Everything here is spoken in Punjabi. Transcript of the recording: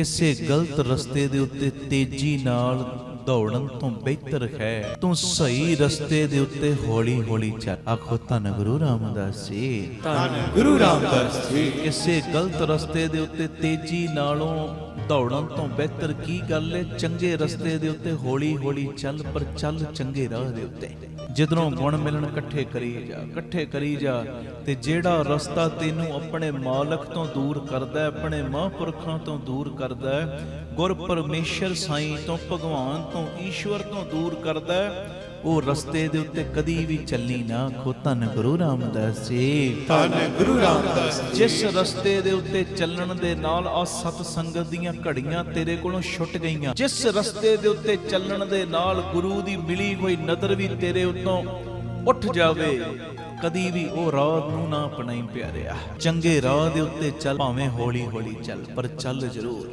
ਕਿਸੇ ਗਲਤ ਰਸਤੇ ਦੇ ਉੱਤੇ ਤੇਜ਼ੀ ਨਾਲ ਦੌੜਨ ਤੋਂ ਬਿਹਤਰ ਹੈ ਤੂੰ ਸਹੀ ਰਸਤੇ ਦੇ ਉੱਤੇ ਹੌਲੀ ਹੌਲੀ ਚੱਲ। ਆਖੋ ਧੰਨ ਗੁਰੂ ਰਾਮਦਾਸ ਜੀ, ਧੰਨ ਗੁਰੂ ਰਾਮਦਾਸ ਜੀ। ਕਿਸੇ ਗਲਤ ਰਸਤੇ ਦੇ ਉੱਤੇ ਤੇਜ਼ੀ ਨਾਲੋਂ ਦੌੜਨ ਤੋਂ ਬਿਹਤਰ ਕੀ ਗੱਲ ਹੈ? ਚੰਗੇ ਰਸਤੇ ਦੇ ਉੱਤੇ ਹੌਲੀ ਹੌਲੀ ਚੱਲ, ਪਰ ਚੱਲ ਚੰਗੇ ਰਾਹ ਦੇ ਉੱਤੇ। ਜਿੱਧਰੋਂ ਗੁਣ ਮਿਲਣ ਇਕੱਠੇ ਕਰੀ ਜਾ, ਇਕੱਠੇ ਕਰੀ ਜਾ। ਤੇ ਜਿਹੜਾ ਰਸਤਾ ਤੈਨੂੰ ਆਪਣੇ ਮਾਲਕ ਤੋਂ ਦੂਰ ਕਰਦਾ, ਆਪਣੇ ਮਹਾਂਪੁਰਖਾਂ ਤੋਂ ਦੂਰ ਕਰਦਾ, ਗੁਰ ਪਰਮੇਸ਼ਰ ਸਾਈਂ ਤੋਂ, ਭਗਵਾਨ ਤੋਂ, ਈਸ਼ਵਰ ਤੋਂ ਦੂਰ ਕਰਦਾ, ਉਹ ਰਸਤੇ ਦੇ ਉੱਤੇ ਕਦੀ ਵੀ ਚੱਲੀ ਨਾ। ਆਖੋ ਧੰਨ ਗੁਰੂ ਰਾਮਦਾਸ ਜੀ, ਧੰਨ ਗੁਰੂ ਰਾਮਦਾਸ ਜੀ। ਜਿਸ ਰਸਤੇ ਦੇ ਉੱਤੇ ਚੱਲਣ ਦੇ ਨਾਲ ਆ ਸਤ ਸੰਗਤ ਦੀਆਂ ਘੜੀਆਂ ਤੇਰੇ ਕੋਲੋਂ ਛੁੱਟ ਗਈਆਂ, ਜਿਸ ਰਸਤੇ ਦੇ ਉੱਤੇ ਚੱਲਣ ਦੇ ਨਾਲ ਗੁਰੂ ਦੀ ਮਿਲੀ ਹੋਈ ਨਦਰ ਵੀ ਤੇਰੇ ਉੱਤੋਂ ਉੱਠ ਜਾਵੇ, ਕਦੀ ਵੀ ਉਹ ਰਾਹ ਨੂੰ ਨਾ ਅਪਣਾਈ ਪਿਆਰਿਆ। ਚੰਗੇ ਰਾਹ ਦੇ ਉੱਤੇ ਚੱਲ, ਭਾਵੇਂ ਹੌਲੀ ਹੌਲੀ ਚੱਲ, ਪਰ ਚੱਲ ਜ਼ਰੂਰ।